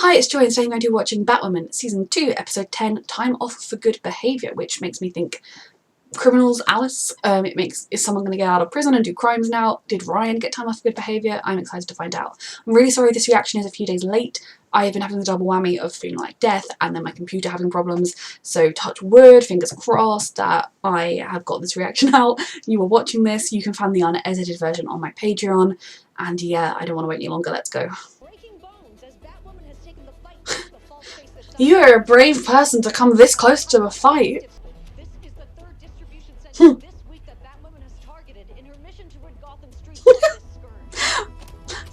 Hi, it's Joy and today I'm going to be watching Batwoman Season 2, Episode 10, Time Off for Good Behaviour, which makes me think criminals, Alice. Is someone going to get out of prison and do crimes now? Did Ryan get time off for good behaviour? I'm excited to find out. I'm really sorry this reaction is a few days late. I've been having the double whammy of feeling like death and then my computer having problems, so touch wood, fingers crossed that I have got this reaction out. You are watching this, you can find the unedited version on my Patreon, and yeah, I don't want to wait any longer, let's go. You are a brave person to come this close to a fight. I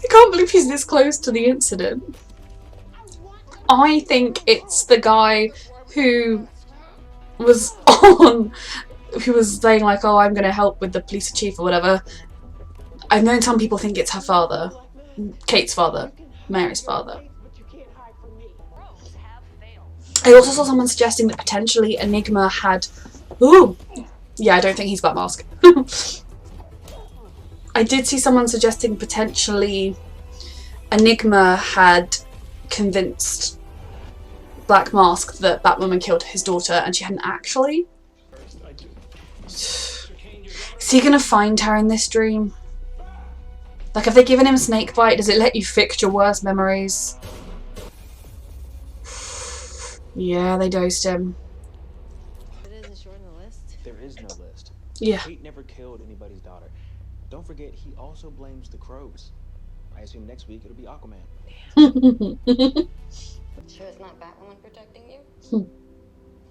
can't believe he's this close to the incident. I think it's the guy who was saying like, oh, I'm going to help with the police chief or whatever. I've known some people think it's her father, Kate's father, Mary's father. I also saw someone suggesting that potentially Enigma had... Ooh! Yeah, I don't think he's Black Mask. I did see someone suggesting potentially Enigma had convinced Black Mask that Batwoman killed his daughter and she hadn't actually. Is he gonna find her in this dream? Like, have they given him Snakebite? Does it let you fix your worst memories? Yeah, they dosed him. It isn't short in the list. There is no list. Yeah. Kate never killed anybody's daughter. Don't forget, he also blames the crows. I assume next week it'll be Aquaman. Sure it's not Batwoman protecting you?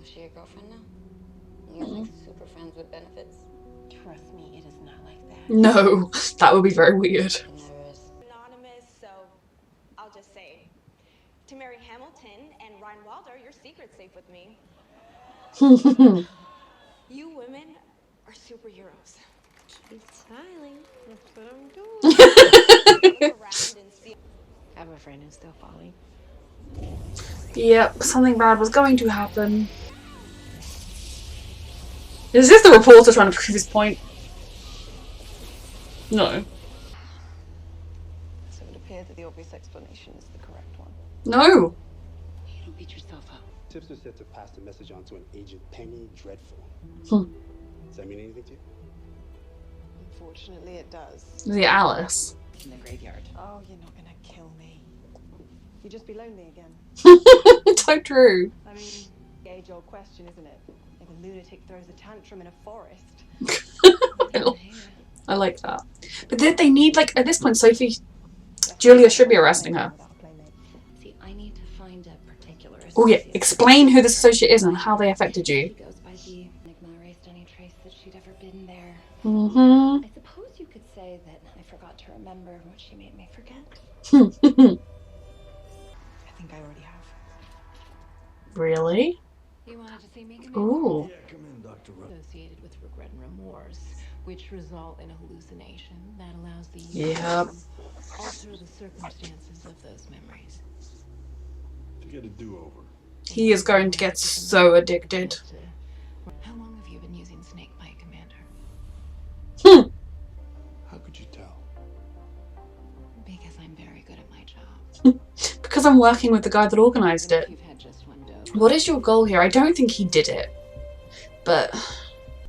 Is she your girlfriend now? You guys like super friends with benefits? Trust me, it is not like that. No, that would be very weird. Anonymous, so I'll just say to Mary Hamilton and Ryan Wilder, your secret's safe with me. You women are superheroes. Keep smiling. That's what I'm doing. Look around and see. I have a friend who's still falling. Yep, something bad was going to happen. Is this the reporter trying to prove his point? No. So it appears that the obvious explanation is the correct one. No! You don't beat yourself up. Tipster said to pass the message on to an agent, Penny Dreadful. Does that mean anything to you? Unfortunately, it does. Is it Alice? In the graveyard. Oh, you're not gonna kill me. You'd just be lonely again. So true. I mean, the age-old question, isn't it? If a lunatic throws a tantrum in a forest. I like that. But did they need, like, at this point, Julia should be arresting her. See, I need to find a particular associate. Oh yeah, explain who this associate is and how they affected you. She goes by the Enigma erased any trace that she'd ever been there. Mm-hmm. I suppose you could say that I forgot to remember what she made me forget. I think I already have. Really? You wanted to see me? Ooh. Yeah, come in, Dr. Associated with regret and remorse, which result in a hallucination that allows the Yep. to alter the circumstances of those memories. To get a do-over. He is going to get so addicted. How long have you been using Snakebite, Commander? How could you tell? Because I'm very good at my job. Because I'm working with the guy that organised it. You've had just one dose. What is your goal here? I don't think he did it. But...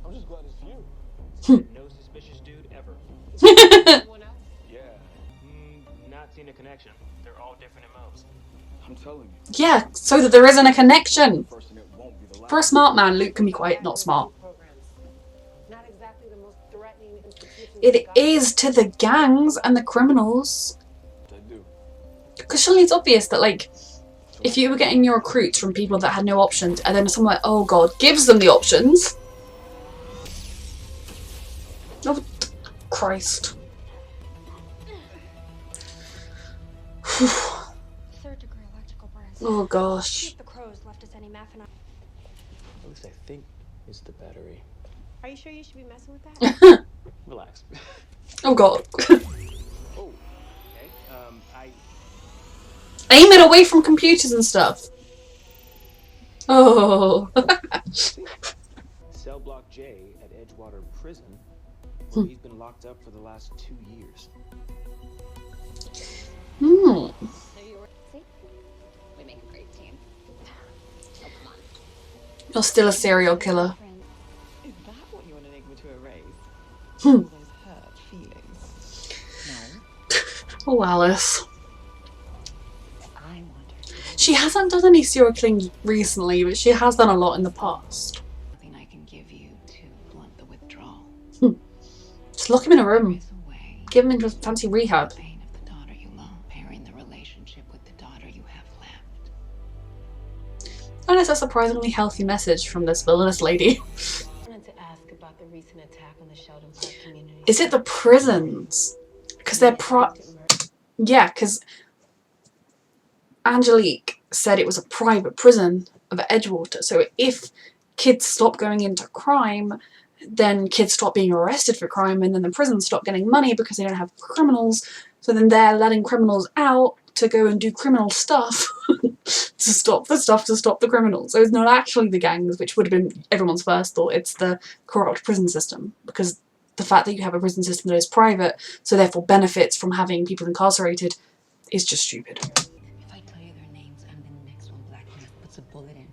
I'm just glad it's you. No suspicious dude ever. Yeah. Not seen a connection. They're all different MOs. I'm telling you. yeah, so that there isn't a connection. First and it won't be the last. For a smart man, Luke can be quite not smart. Not exactly the most threatening institution. It is to the gangs and the criminals. I do. Because surely it's obvious that, like, if you were getting your recruits from people that had no options, and then someone, oh god, gives them the options. Oh, Christ. Third degree electrical burns. Oh gosh. If the crows left us any meth and At least I think it's the battery. Are you sure you should be messing with that? Relax. Oh god. Oh, okay. I Aim it away from computers and stuff. Oh. Cell Block J at Edgewater Prison, where he's been locked up for the last 2 years. Hmm. You're still a serial killer. Is that what you want Enigma to erase? Hmm. All those hurt feelings? No. Oh, Alice. I want her. She hasn't done any serial killing recently, but she has done a lot in the past. Nothing I can give you to blunt the withdrawal. Just lock him in a room. There is a way. Give him into fancy rehab. The pain of the daughter you love, pairing the relationship with the daughter you have left. And it's a surprisingly healthy message from this villainous lady. I wanted to ask about the recent attack on the Sheldon Park community. Is it the prisons? Because they're yeah, because Angelique said it was a private prison of Edgewater. So if kids stop going into crime, then kids stop being arrested for crime, and then the prisons stop getting money because they don't have criminals. So then they're letting criminals out to go and do criminal stuff to stop the criminals. So it's not actually the gangs, which would have been everyone's first thought. It's the corrupt prison system, because the fact that you have a prison system that is private, so therefore benefits from having people incarcerated, is just stupid. If I tell you their names, I'm the next one Black Mask puts a bullet in.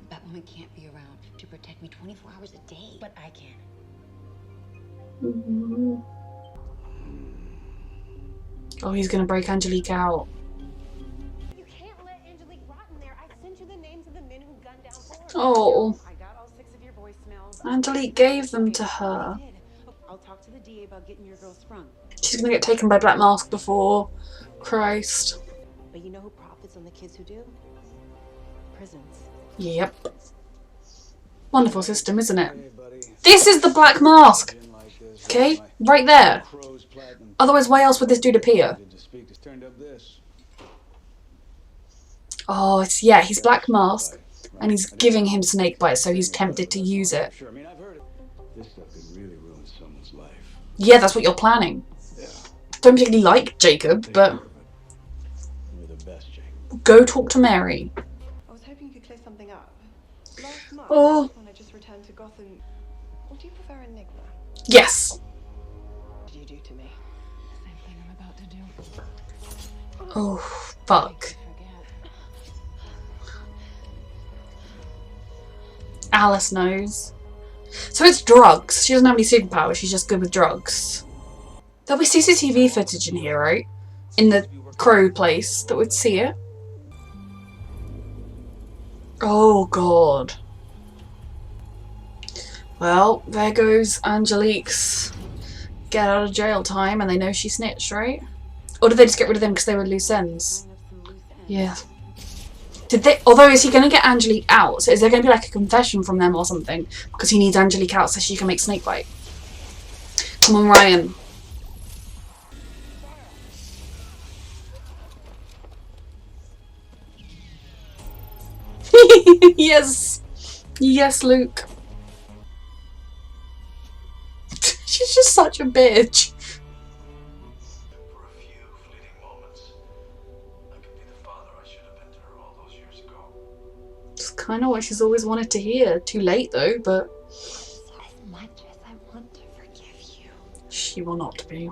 Batwoman can't be around to protect me 24 hours a day, but I can. Oh, he's gonna break Angelique out. You can't let Angelique rot in there. I sent you the names of the men who gunned down Ford. Oh, I got all 6 of your voicemails. Angelique gave them to her. I'll talk to the DA about getting your girl sprung. She's gonna get taken by Black Mask before. Christ. But you know who profits on the kids who do? Prisons. Yep. Wonderful system, isn't it? This is the Black Mask! Okay? Right there. Otherwise, why else would this dude appear? Oh, it's, yeah, he's Black Mask. And he's giving him snake bite, so he's tempted to use it. This stuff could really ruin someone's life. Yeah, that's what you're planning. Don't particularly like Jacob, but You're the best, Jacob. go talk to Mary. I was hoping you could clear something up. Last month, Oh. when I just returned to Gotham, or do you prefer Enigma? Yes. What did you do to me? Same thing I'm about to do. Oh, fuck. Forget. Alice knows. So it's drugs. She doesn't have any superpowers, she's just good with drugs. There'll be CCTV footage in here, right? In the crow place that would see it. Oh god. Well, there goes Angelique's get out of jail time, and they know she snitched, right? Or did they just get rid of them because they were loose ends? Yeah. Did they? Although, is he going to get Angelique out? So is there going to be like a confession from them or something? Because he needs Angelique out so she can make Snakebite. Come on, Ryan. Yes. Yes, Luke. She's just such a bitch. For a few fleeting moments, I could be the father I should have been to her all those years ago. It's kind of what she's always wanted to hear. Too late though, but As much as I want to forgive you, she will not be.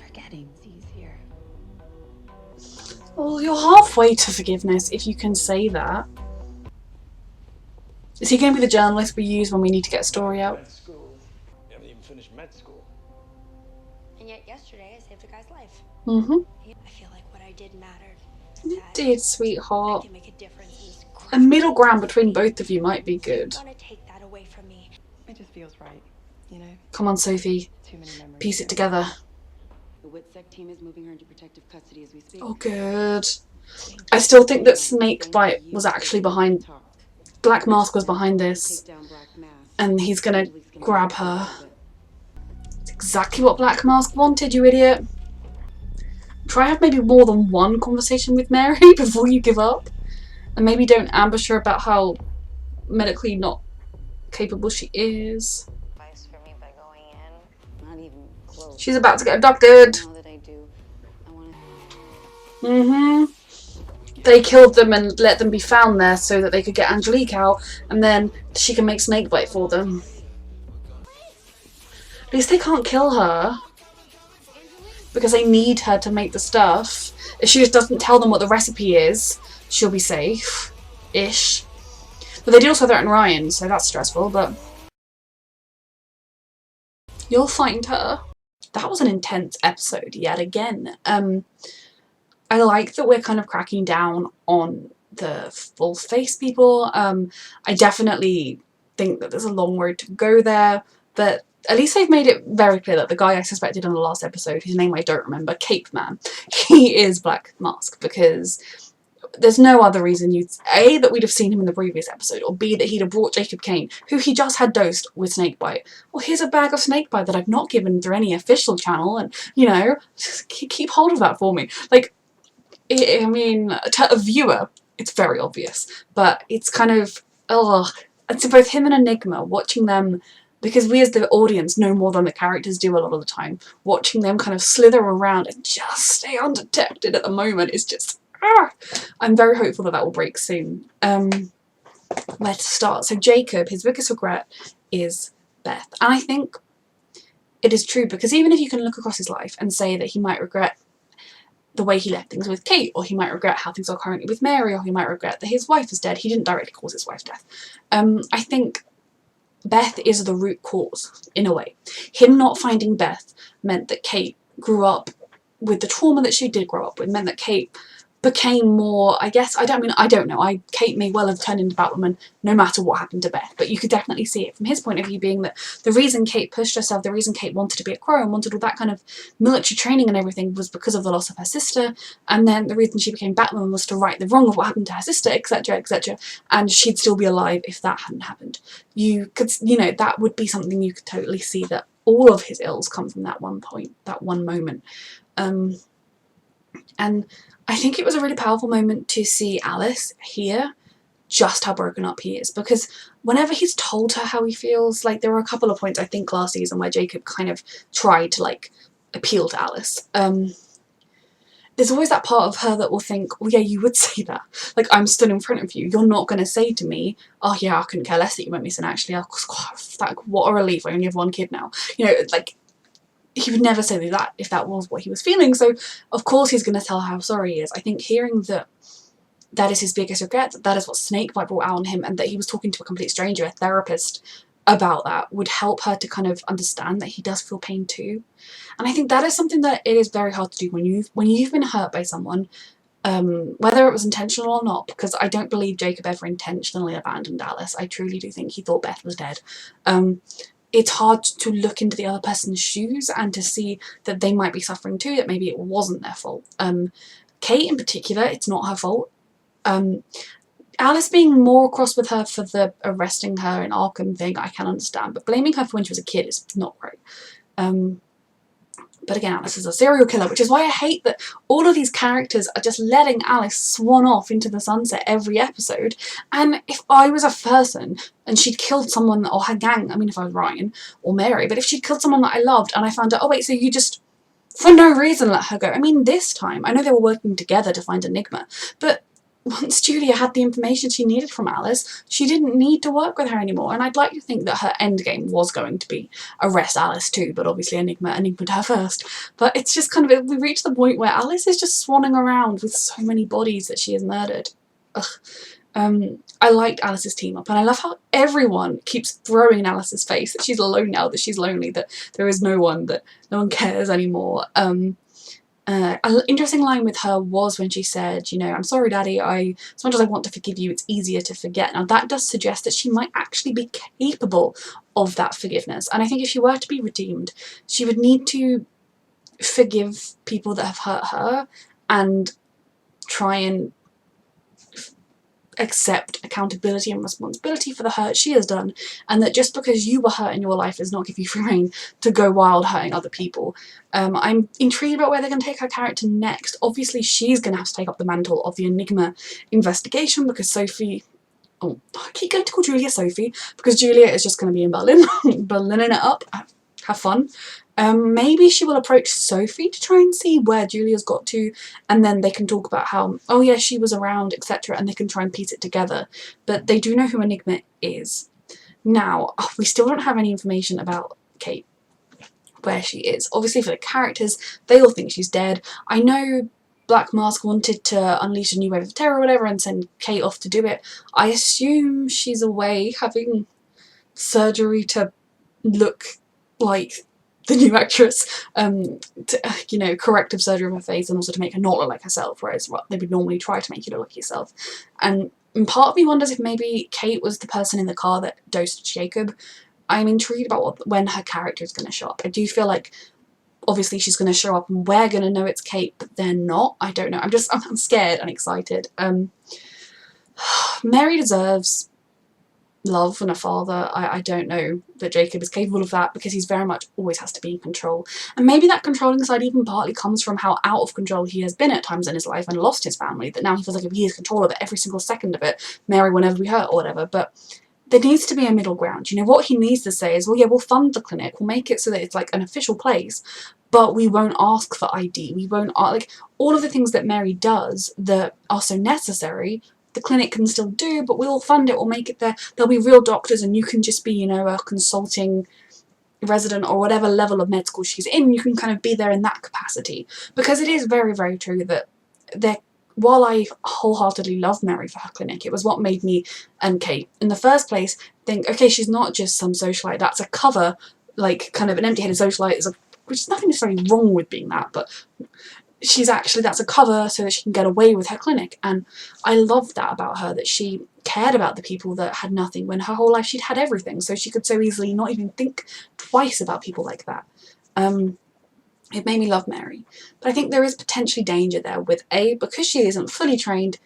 forgetting's easier. Well, you're halfway to forgiveness, if you can say that. Is he going to be the journalist we use when we need to get a story out? Med school. You haven't even finished med school. And yet yesterday I saved a guy's life. Mm-hmm. I feel like what I did mattered. You That did, I sweetheart. can make a difference in this A crazy middle ground world. between both of you might be good. Don't wanna take that away from me. It just feels right, you know? Come on, Sophie. Too many memories. Piece it together. The WITSEC team is moving her into protective custody as we speak. Oh, good. I still think that Snakebite was actually behind... Black Mask was behind this. And he's gonna grab her. It's exactly what Black Mask wanted, you idiot. Try to have maybe more than one conversation with Mary before you give up. And maybe don't ambush her about how medically not capable she is. Advice for me by going in. Not even close. She's about to get abducted. Now that I do, I want to. Mm-hmm. They killed them and let them be found there so that they could get Angelique out, and then she can make Snakebite for them. At least they can't kill her, because they need her to make the stuff. If she just doesn't tell them what the recipe is, she'll be safe-ish. But they did also threaten Ryan, so that's stressful, but you'll find her. That was an intense episode yet again. I like that we're kind of cracking down on the false face people. I definitely think that there's a long road to go there, but at least they've made it very clear that the guy I suspected in the last episode, whose name I don't remember, Cape Man, he is Black Mask, because there's no other reason you'd A, that we'd have seen him in the previous episode, or B, that he'd have brought Jacob Kane, who he just had dosed with snakebite. Well, here's a bag of snakebite that I've not given through any official channel, and, you know, just keep hold of that for me. Like, I mean, to a viewer, it's very obvious, but it's kind of, ugh. And so both him and Enigma, watching them, because we as the audience know more than the characters do a lot of the time, watching them kind of slither around and just stay undetected at the moment is just, I'm very hopeful that that will break soon. Where to start? So Jacob, his biggest regret is Beth. And I think it is true, because even if you can look across his life and say that he might regret the way he left things with Kate, or he might regret how things are currently with Mary, or he might regret that his wife is dead. He didn't directly cause his wife's death. I think Beth is the root cause, in a way. Him not finding Beth meant that Kate grew up with the trauma that she did grow up with, meant that Kate became more, I guess, I don't know, Kate may well have turned into Batwoman no matter what happened to Beth, but you could definitely see it from his point of view, being that the reason Kate pushed herself, the reason Kate wanted to be a crow and wanted all that kind of military training and everything was because of the loss of her sister, and then the reason she became Batwoman was to right the wrong of what happened to her sister, etc, etc, and she'd still be alive if that hadn't happened. You could, you know, that would be something you could totally see, that all of his ills come from that one point, that one moment. And I think it was a really powerful moment to see Alice hear just how broken up he is, because whenever he's told her how he feels, like there were a couple of points I think last season where Jacob kind of tried to like appeal to Alice. There's always that part of her that will think, well, yeah, you would say that. Like, I'm stood in front of you. You're not going to say to me, oh, yeah, I couldn't care less that you went missing. Actually, what a relief. I only have one kid now. You know, like, he would never say that if that was what he was feeling. So, of course, he's going to tell her how sorry he is. I think hearing that that is his biggest regret, that is what Snakebite brought out on him, and that he was talking to a complete stranger, a therapist, about that, would help her to kind of understand that he does feel pain too. And I think that is something that it is very hard to do when you've been hurt by someone, whether it was intentional or not, because I don't believe Jacob ever intentionally abandoned Alice. I truly do think he thought Beth was dead. It's hard to look into the other person's shoes and to see that they might be suffering too, that maybe it wasn't their fault. Kate in particular, it's not her fault. Alice being more cross with her for the arresting her in Arkham thing, I can understand, but blaming her for when she was a kid is not great. But again, Alice is a serial killer, which is why I hate that all of these characters are just letting Alice swan off into the sunset every episode. And if I was a person and she'd killed someone, or her gang, I mean if I was Ryan or Mary, but if she'd killed someone that I loved and I found out, oh wait, so you just for no reason let her go. I mean, this time, I know they were working together to find Enigma, but once Julia had the information she needed from Alice, she didn't need to work with her anymore. And I'd like to think that her endgame was going to be arrest Alice too, but obviously Enigma'd her first. But it's just kind of, we reached the point where Alice is just swanning around with so many bodies that she has murdered. Ugh. I liked Alice's team up, and I love how everyone keeps throwing in Alice's face that she's alone now, that she's lonely, that there is no one, that no one cares anymore. An interesting line with her was when she said, you know, I'm sorry, Daddy, as much as I want to forgive you, it's easier to forget. Now, that does suggest that she might actually be capable of that forgiveness. And I think if she were to be redeemed, she would need to forgive people that have hurt her and try and accept accountability and responsibility for the hurt she has done, and that just because you were hurt in your life does not give you free rein to go wild hurting other people. I'm intrigued about where they're going to take her character next. Obviously she's going to have to take up the mantle of the Enigma investigation, because Sophie, oh, I keep going to call Julia Sophie, because Julia is just going to be in Berlin, Berlining it up, have fun. Maybe she will approach Sophie to try and see where Julia's got to, and then they can talk about how, oh yeah, she was around, etc., and they can try and piece it together. But they do know who Enigma is. Now, we still don't have any information about Kate, where she is. Obviously for the characters, they all think she's dead. I know Black Mask wanted to unleash a new wave of terror or whatever and send Kate off to do it. I assume she's away having surgery to look like the new actress, you know, corrective surgery of her face, and also to make her not look like herself, whereas they would normally try to make you look like yourself. And part of me wonders if maybe Kate was the person in the car that dosed Jacob. I'm intrigued about when her character is going to show up. I do feel like obviously she's going to show up and we're going to know it's Kate, but they're not. I don't know. I'm scared and excited. Mary deserves love and a father. I don't know that Jacob is capable of that, because he's very much always has to be in control. And maybe that controlling side even partly comes from how out of control he has been at times in his life and lost his family, that now he feels like if he has control of it, every single second of it, Mary will never be hurt or whatever. But there needs to be a middle ground. You know, what he needs to say is, well, yeah, we'll fund the clinic, we'll make it so that it's like an official place, but we won't ask for ID, we won't, like, all of the things that Mary does that are so necessary, the clinic can still do, but we'll fund it, we'll make it there, there'll be real doctors, and you can just be, you know, a consulting resident or whatever level of med school she's in, you can kind of be there in that capacity. Because it is very, very true that while I wholeheartedly love Mary for her clinic, it was what made me and Kate in the first place think, okay, she's not just some socialite, that's a cover, like kind of an empty-headed socialite, which is nothing necessarily wrong with being that, but she's actually, that's a cover so that she can get away with her clinic. And I loved that about her, that she cared about the people that had nothing when her whole life she'd had everything, so she could so easily not even think twice about people like that. It made me love Mary. But I think there is potentially danger there with because she isn't fully trained,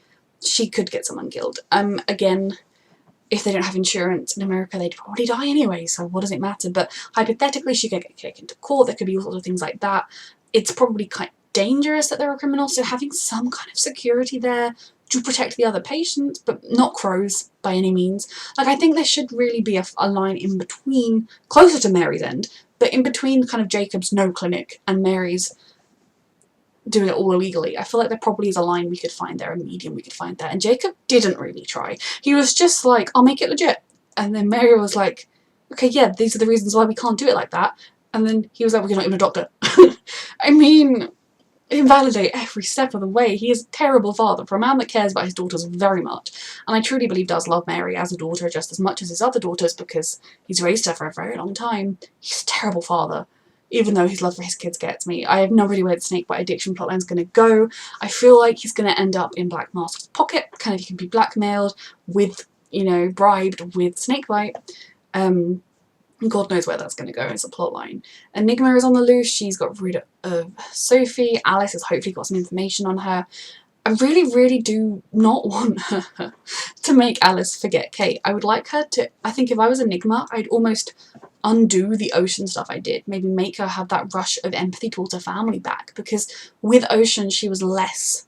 she could get someone killed. Again, if they don't have insurance in America, they'd probably die anyway, so what does it matter? But hypothetically, she could get taken to court, there could be all sorts of things like that. It's probably quite dangerous that they're a criminal, so having some kind of security there to protect the other patients, but not crows by any means. Like, I think there should really be a line in between, closer to Mary's end, but in between kind of Jacob's no clinic and Mary's doing it all illegally. I feel like there probably is a line we could find there, a medium we could find there, and Jacob didn't really try. He was just like, I'll make it legit. And then Mary was like, okay, yeah, these are the reasons why we can't do it like that. And then he was like, well, you're not even a doctor. I mean, invalidate every step of the way. He is a terrible father for a man that cares about his daughters very much, and I truly believe does love Mary as a daughter just as much as his other daughters, because he's raised her for a very long time. He's a terrible father, even though his love for his kids gets me. I have no idea where the snakebite addiction plotline's going to go. I feel like he's going to end up in Black Mask's pocket, kind of, he can be blackmailed with, you know, bribed with snakebite. God knows where that's going to go as a plotline. Enigma is on the loose, she's got rid of Sophie, Alice has hopefully got some information on her. I really, really do not want her to make Alice forget Kate. I would like her to, I think if I was Enigma, I'd almost undo the Ocean stuff I did. Maybe make her have that rush of empathy towards her family back, because with Ocean she was less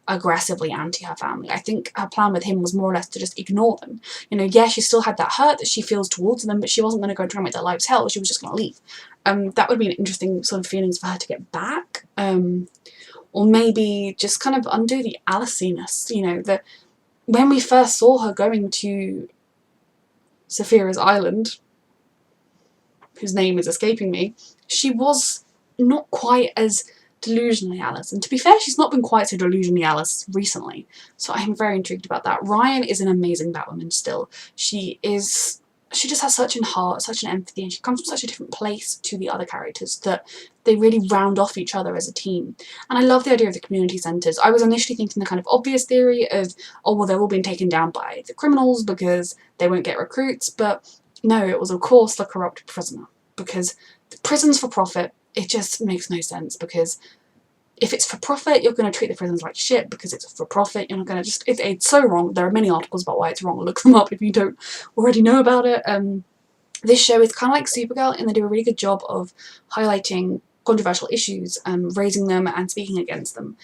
aggressively anti her family. I think her plan with him was more or less to just ignore them. You know, yeah, she still had that hurt that she feels towards them, but she wasn't going to go and try and make their lives hell, she was just going to leave. That would be an interesting sort of feelings for her to get back. Or maybe just kind of undo the Alice-ness, you know, that when we first saw her going to Saphira's island, whose name is escaping me, she was not quite as delusionally Alice. And to be fair, she's not been quite so delusionally Alice recently. So I'm very intrigued about that. Ryan is an amazing Batwoman still. She just has such an heart, such an empathy, and she comes from such a different place to the other characters that they really round off each other as a team. And I love the idea of the community centres. I was initially thinking the kind of obvious theory of, oh, well, they're all being taken down by the criminals because they won't get recruits, but no, it was of course the corrupt prisoner, because the prison's for profit. It just makes no sense, because if it's for profit, you're going to treat the prisons like shit because it's for profit. You're not going to just... It's so wrong. There are many articles about why it's wrong. Look them up if you don't already know about it. This show is kind of like Supergirl, and they do a really good job of highlighting controversial issues, raising them and speaking against them.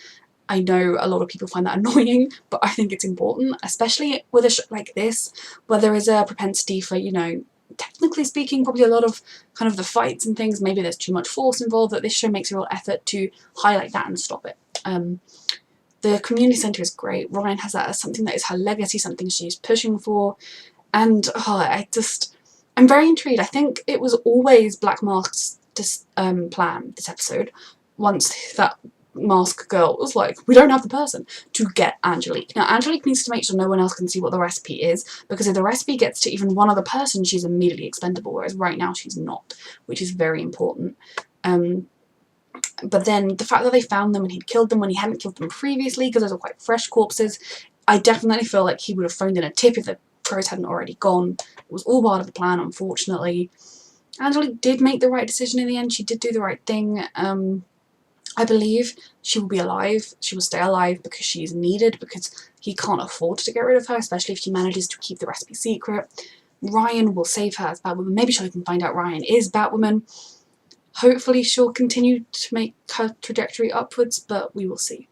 I know a lot of people find that annoying, but I think it's important, especially with a show like this, where there is a propensity for, you know, technically speaking, probably a lot of kind of the fights and things, maybe there's too much force involved, that this show makes a real effort to highlight that and stop it. The community centre is great. Ryan has that as something that is her legacy, something she's pushing for, and I'm very intrigued. I think it was always Black Mask's plan, this episode, once that mask girl was like, we don't have the person to get Angelique. Now Angelique needs to make sure no one else can see what the recipe is, because if the recipe gets to even one other person, she's immediately expendable, whereas right now she's not, which is very important. But then the fact that they found them and he'd killed them when he hadn't killed them previously, because those are quite fresh corpses, I definitely feel like he would have phoned in a tip if the crows hadn't already gone. It was all part of the plan, unfortunately. Angelique did make the right decision in the end. She did do the right thing. I believe she will be alive. She will stay alive because she is needed, because he can't afford to get rid of her, especially if she manages to keep the recipe secret. Ryan will save her as Batwoman. Maybe she'll even find out Ryan is Batwoman. Hopefully she'll continue to make her trajectory upwards, but we will see.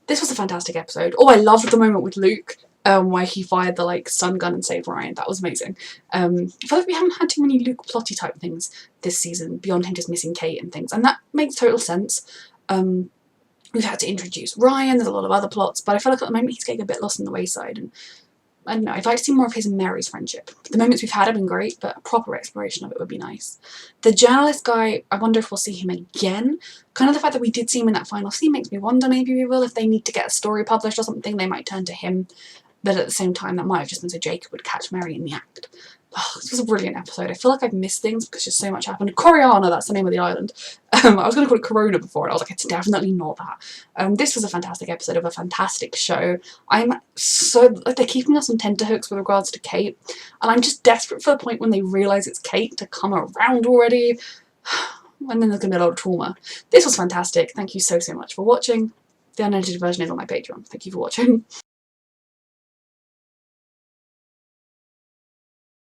This was a fantastic episode. Oh, I loved the moment with Luke, where he fired the like stun gun and saved Ryan. That was amazing. I feel like we haven't had too many Luke plotty type things this season, beyond him just missing Kate and things, and that makes total sense. We've had to introduce Ryan, there's a lot of other plots, but I feel like at the moment he's getting a bit lost in the wayside, and I don't know, I'd like to see more of his and Mary's friendship. The moments we've had have been great, but a proper exploration of it would be nice. The journalist guy, I wonder if we'll see him again. Kind of the fact that we did see him in that final scene makes me wonder maybe we will. If they need to get a story published or something, they might turn to him. But at the same time, that might have just been so Jacob would catch Mary in the act. Oh, this was a brilliant episode. I feel like I've missed things because just so much happened. Coriana, that's the name of the island. I was going to call it Corona before, and I was like, it's definitely not that. This was a fantastic episode of a fantastic show. I'm so, like, they're keeping us on tenterhooks with regards to Kate, and I'm just desperate for the point when they realise it's Kate to come around already. And then there's going to be a lot of trauma. This was fantastic. Thank you so much for watching. The unedited version is on my Patreon. Thank you for watching.